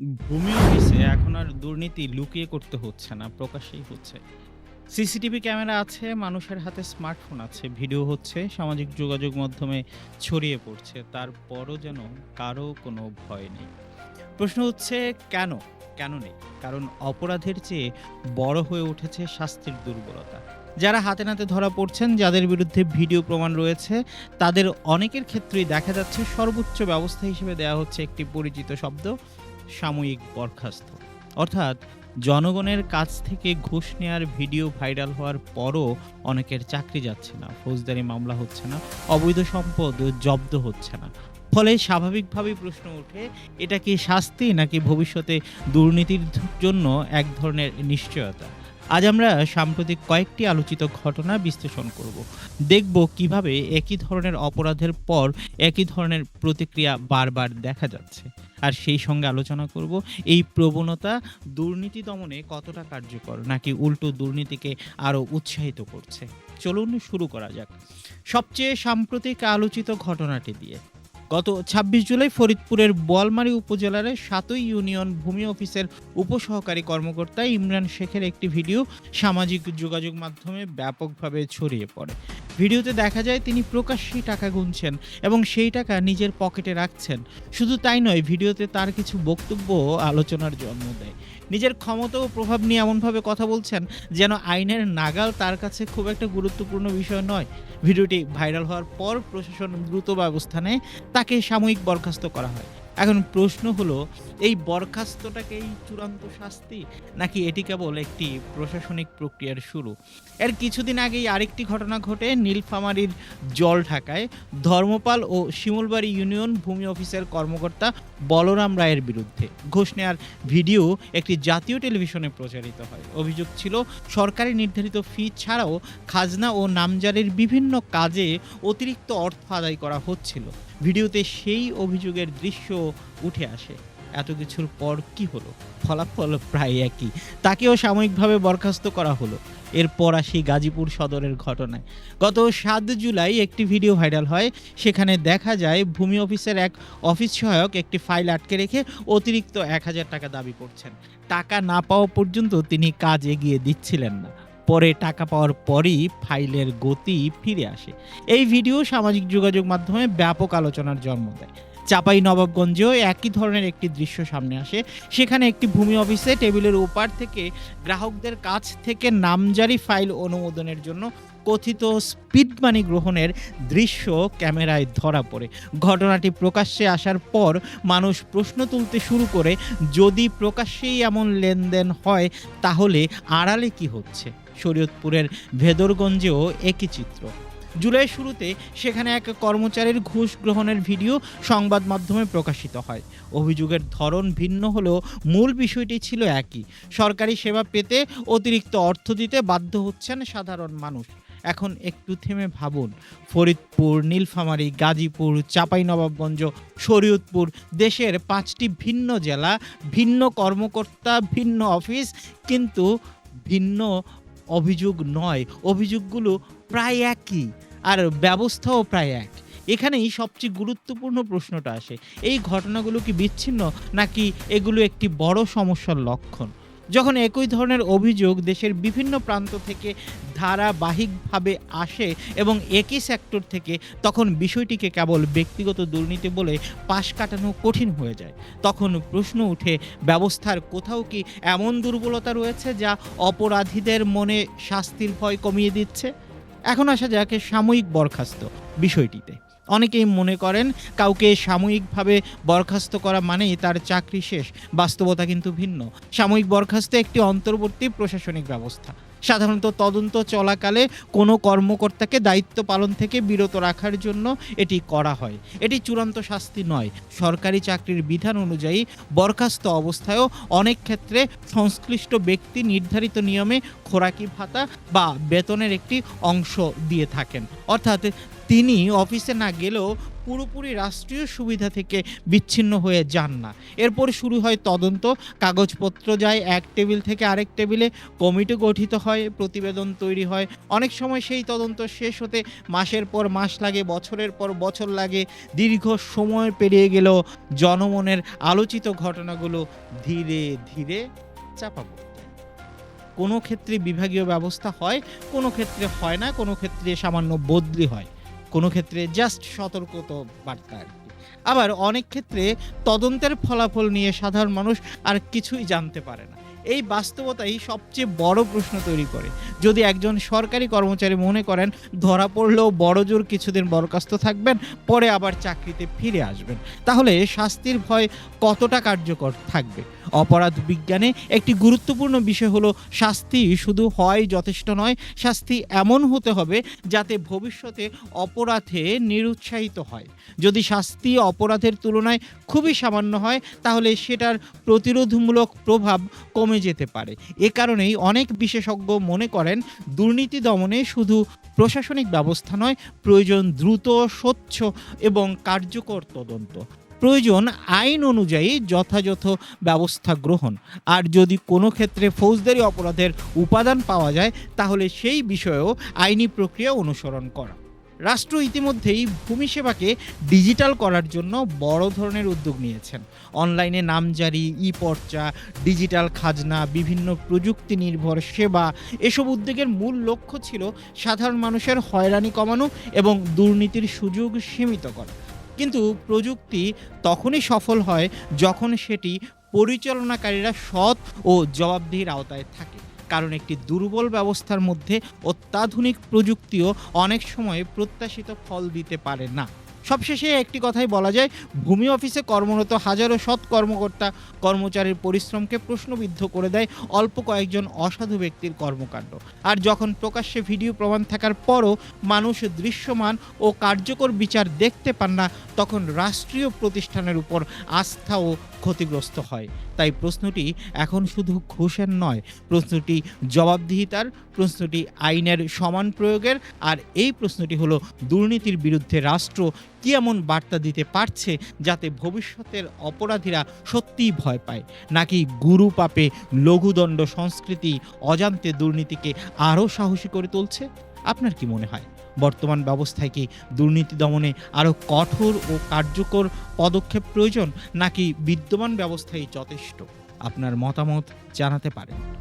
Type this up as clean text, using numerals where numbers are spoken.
ভূমি অফিসে এখন আর দুর্নীতি লুকিয়ে করতে হচ্ছে না, প্রকাশ্যেই হচ্ছে। সিসিটিভি ক্যামেরা আছে, মানুষের হাতে স্মার্টফোন আছে, ভিডিও হচ্ছে, সামাজিক যোগাযোগ মাধ্যমে ছড়িয়ে পড়ছে। তারপরও যেন কারো কোনো ভয় নেই। প্রশ্ন হচ্ছে কেন? কেন নেই? কারণ অপরাধের চেয়ে বড় হয়ে উঠেছে শাস্তির দুর্বলতা। যারা হাতে নাতে ধরা পড়ছেন, যাদের বিরুদ্ধে ভিডিও প্রমাণ রয়েছে, তাদের অনেকের ক্ষেত্রেই দেখা যাচ্ছে সর্বোচ্চ ব্যবস্থা হিসেবে দেয়া হচ্ছে একটি পরিচিত শব্দ, সাময়িক বরখাস্ত। অর্থাৎ জনগণের কাছ থেকে ঘুষ নেয়ার ভিডিও ভাইরাল হওয়ার পরও অনেকের চাকরি যাচ্ছে না, ফৌজদারি মামলা হচ্ছে না, অবৈধ সম্পদ জব্দ হচ্ছে না। ফলে স্বাভাবিকভাবেই প্রশ্ন ওঠে, এটা কি শাস্তি নাকি ভবিষ্যতে দুর্নীতির জন্য এক ধরনের নিশ্চয়তা? আজ আমরা সাম্প্রতিক কয়েকটি আলোচিত ঘটনা বিশ্লেষণ করব। দেখব কিভাবে একই ধরনের অপরাধের পর একই ধরনের প্রতিক্রিয়া বারবার দেখা যাচ্ছে। আর সেই সঙ্গে আলোচনা করব এই প্রবণতা দুর্নীতি দমনে কতটা কার্যকর, নাকি উল্টো দুর্নীতিকে আরো উৎসাহিত করছে। চলুন শুরু করা যাক সবচেয়ে সাম্প্রতিক আলোচিত ঘটনাটি দিয়ে। গত ২৬ জুলাই ফরিদপুরের বোয়ালমারী উপজেলার ৭ই ইউনিয়ন ভূমি অফিসের উপসহকারী কর্মকর্তা ইমরান শেখের একটি ভিডিও সামাজিক যোগাযোগ মাধ্যমে ব্যাপকভাবে ছড়িয়ে পড়ে। ভিডিওতে দেখা যায় তিনি প্রকাশ্যেই টাকা গুনছেন এবং সেই টাকা নিজের পকেটে রাখছেন। শুধু তাই নয়, ভিডিওতে তার কিছু বক্তব্য আলোচনার জন্ম দেয়। নিজের ক্ষমতা ও প্রভাব নিয়ে এমনভাবে কথা বলছেন যেন আইনের নাগাল তার কাছে খুব একটা গুরুত্বপূর্ণ বিষয় নয়। ভিডিওটি ভাইরাল হওয়ার পর প্রশাসন দ্রুত ব্যবস্থা নেয়, তাকে সাময়িক বরখাস্ত করা হয়। এখন প্রশ্ন হলো, এই বরখাস্তটাকেই চূড়ান্ত শাস্তি, নাকি এটি কেবল একটি প্রশাসনিক প্রক্রিয়ার শুরু? এর কিছুদিন আগেই আরেকটি ঘটনা ঘটে নীলফামারীর জলঢাকায়। ধর্মপাল ও শিমুলবাড়ি ইউনিয়ন ভূমি অফিসের কর্মকর্তা বলরাম রায়ের বিরুদ্ধে ঘুষ নেয়ার ভিডিও একটি জাতীয় টেলিভিশনে প্রচারিত হয়। অভিযোগ ছিল সরকারি নির্ধারিত ফি ছাড়াও খাজনা ও নামজারির বিভিন্ন কাজে অতিরিক্ত অর্থ আদায় করা হচ্ছিল। ভিডিওতে সেই অভিযোগের দৃশ্য উঠে আসে। এত কিছুর পর কি হলো? ফলাফল প্রায় একই। তাকেও সাময়িকভাবে বরখাস্ত করা হলো। এরপর আসি গাজীপুর সদরের ঘটনায়। গত ৭ জুলাই একটি ভিডিও ভাইরাল হয়। সেখানে দেখা যায় ভূমি অফিসের এক অফিস সহায়ক একটি ফাইল আটকে রেখে অতিরিক্ত ১,০০০ টাকা দাবি করছেন। টাকা না পাওয়া পর্যন্ত তিনি কাজ এগিয়ে দিচ্ছিলেন না। পরে টাকা পাওয়ার পরই ফাইলের গতি ফিরে আসে। এই ভিডিও সামাজিক যোগাযোগ মাধ্যমে ব্যাপক আলোচনার জন্ম দেয়। চাঁপাইনবাবগঞ্জেও একই ধরনের একটি দৃশ্য সামনে আসে। সেখানে একটি ভূমি অফিসে টেবিলের ওপার থেকে গ্রাহকদের কাছ থেকে নামজারি ফাইল অনুমোদনের জন্য কথিত স্পিড মানি গ্রহণের দৃশ্য ক্যামেরায় ধরা পড়ে। ঘটনাটি প্রকাশ্যে আসার পর মানুষ প্রশ্ন তুলতে শুরু করে, যদি প্রকাশ্যেই এমন লেনদেন হয় তাহলে আড়ালে কি হচ্ছে? শরীয়তপুরের ভেদরগঞ্জেও একই চিত্র। জুলাইয়ের শুরুতে সেখানে এক কর্মচারীর ঘুষ গ্রহণের ভিডিও সংবাদ মাধ্যমে প্রকাশিত হয়। অভিযোগের ধরন ভিন্ন হলেও মূল বিষয়টি ছিল একই। সরকারি সেবা পেতে অতিরিক্ত অর্থ দিতে বাধ্য হচ্ছেন সাধারণ মানুষ। এখন একটু থেমে ভাবুন, ফরিদপুর, নীলফামারী, গাজীপুর, চাঁপাইনবাবগঞ্জ, শরীয়তপুর, দেশের ৫টি ভিন্ন জেলা, ভিন্ন কর্মকর্তা, ভিন্ন অফিস, কিন্তু ভিন্ন অভিযোগ নয়। অভিযোগগুলো প্রায় একই, আর ব্যবস্থাও প্রায় এক। এখানেই সবচেয়ে গুরুত্বপূর্ণ প্রশ্নটা আসে, এই ঘটনাগুলো কি বিচ্ছিন্ন, নাকি এগুলো একটি বড় সমস্যার লক্ষণ? যখন একই ধরনের অভিযোগ দেশের বিভিন্ন প্রান্ত থেকে ধারাবাহিকভাবে আসে এবং একই সেক্টর থেকে, তখন বিষয়টিকে কেবল ব্যক্তিগত দুর্নীতি বলে পাশ কাটানো কঠিন হয়ে যায়। তখন প্রশ্ন উঠে, ব্যবস্থার কোথাও কি এমন দুর্বলতা রয়েছে যা অপরাধীদের মনে শাস্তির ভয় কমিয়ে দিচ্ছে? এখন আসা যাক সাময়িক বরখাস্ত বিষয়টিতে। অনেকেই মনে করেন কাউকে সাময়িকভাবে বরখাস্ত করা মানেই তার চাকরি শেষ। বাস্তবতা কিন্তু ভিন্ন। সাময়িক বরখাস্ত একটি অন্তর্বর্তী প্রশাসনিক ব্যবস্থা। সাধারণত তদন্ত চলাকালে কোনো কর্মকর্তাকে দায়িত্ব পালন থেকে বিরত রাখার জন্য এটি করা হয়। এটি চূড়ান্ত শাস্তি নয়। সরকারি চাকরির বিধান অনুযায়ী বরখাস্ত অবস্থায়ও অনেক ক্ষেত্রে সংশ্লিষ্ট ব্যক্তি নির্ধারিত নিয়মে খোরাকি ভাতা বা বেতনের একটি অংশ দিয়ে থাকেন। অর্থাৎ তিনি অফিসে না গেলেও পুরোপুরি রাষ্ট্রীয় সুবিধা থেকে বিচ্ছিন্ন হয়ে যান না। এরপর শুরু হয় তদন্ত, কাগজপত্র যায় এক টেবিল থেকে আরেক টেবিলে, কমিটি গঠিত হয়, প্রতিবেদন তৈরি হয়। অনেক সময় সেই তদন্ত শেষ হতে মাসের পর মাস লাগে, বছরের পর বছর লাগে। দীর্ঘ সময় পেরিয়ে গেলেও জনমনের আলোচিত ঘটনাগুলো ধীরে ধীরে চাপা পড়ে যায়। কোনো ক্ষেত্রে বিভাগীয় ব্যবস্থা হয়, কোনো ক্ষেত্রে হয় না, কোনো ক্ষেত্রে সামান্য বদলি হয়, কোনো ক্ষেত্রে জাস্ট সতর্কতা বার্তা আরকি। আবার অনেক ক্ষেত্রে তদন্তের ফলাফল নিয়ে সাধারণ মানুষ আর কিছুই জানতে পারে না। এই বাস্তবতাই সবচেয়ে বড় প্রশ্ন তৈরি করে। যদি একজন সরকারি কর্মচারী মনে করেন ধরা পড়লেও বড়জোর কিছুদিন বরখাস্ত থাকবেন, পরে আবার চাকরিতে ফিরে আসবেন, তাহলে শাস্তির ভয় কতটা কার্যকর থাকবে? অপরাধ বিজ্ঞানে একটি গুরুত্বপূর্ণ বিষয় হলো শাস্তি শুধু হয় যথেষ্ট নয়, শাস্তি এমন হতে হবে যাতে ভবিষ্যতে অপরাধে নিরুৎসাহিত হয়। যদি শাস্তি অপরাধের তুলনায় খুবই সামান্য হয়, তাহলে সেটার প্রতিরোধমূলক প্রভাব কমে যেতে পারে। এ কারণেই অনেক বিশেষজ্ঞ মনে করেন দুর্নীতি দমনে শুধু প্রশাসনিক ব্যবস্থা নয়, প্রয়োজন দ্রুত, স্বচ্ছ এবং কার্যকর তদন্ত। প্রয়োজন আইন অনুযায়ী যথাযথ ব্যবস্থা গ্রহণ। আর যদি কোনো ক্ষেত্রে ফৌজদারি অপরাধের উপাদান পাওয়া যায়, তাহলে সেই বিষয়েও আইনি প্রক্রিয়া অনুসরণ করা। রাষ্ট্র ইতিমধ্যেই ভূমি সেবাকে ডিজিটাল করার জন্য বড় ধরনের উদ্যোগ নিয়েছেন। অনলাইনে নামজারি, ই-পর্চা, ডিজিটাল খাজনা, বিভিন্ন প্রযুক্তি নির্ভর সেবা, এসব উদ্যোগের মূল লক্ষ্য ছিল সাধারণ মানুষের হয়রানি কমানো এবং দুর্নীতির সুযোগ সীমিত করা। কিন্তু প্রযুক্তি তখনই সফল হয় যখন সেটি পরিচালনাকারীরা সৎ ও জবাবদিহির আওতায় থাকে। কারণ একটি দুর্বল ব্যবস্থার মধ্যে অত্যাধুনিক প্রযুক্তিও অনেক সময় প্রত্যাশিত ফল দিতে পারে না। সবশেষে একটি কথাই বলা যায়, ভূমি অফিসে কর্মরত হাজারো সৎ কর্মকর্তা কর্মচারীর পরিশ্রমকে প্রশ্নবিদ্ধ করে দেয় অল্প কয়েকজন অসাধু ব্যক্তির কর্মকাণ্ড। আর যখন প্রকাশ্যে ভিডিও প্রমাণ থাকার পরও মানুষ দৃশ্যমান ও কার্যকর বিচার দেখতে পান না, তখন রাষ্ট্রীয় প্রতিষ্ঠানের উপর আস্থাও ক্ষতিগ্রস্ত হয়। তাই প্রশ্নটি এখন শুধু ঘুষের নয়, প্রশ্নটি জবাবদিহিতার, প্রশ্নটি আইনের সমান প্রয়োগের। আর এই প্রশ্নটি হলো দুর্নীতির বিরুদ্ধে রাষ্ট্র কি এমন বার্তা দিতে পারছে যাতে ভবিষ্যতের অপরাধীরা সত্যিই ভয় পায়, নাকি গুরু পাপে লঘুদণ্ড সংস্কৃতি অজান্তে দুর্নীতিকে আরও সাহসী করে তুলছে? আপনার কি মনে হয়, বর্তমান ব্যবস্থায় কি দুর্নীতি দমনে আরও কঠোর ও কার্যকর পদক্ষেপ প্রয়োজন, নাকি বিদ্যমান ব্যবস্থাই যথেষ্ট? আপনার মতামত জানাতে পারেন।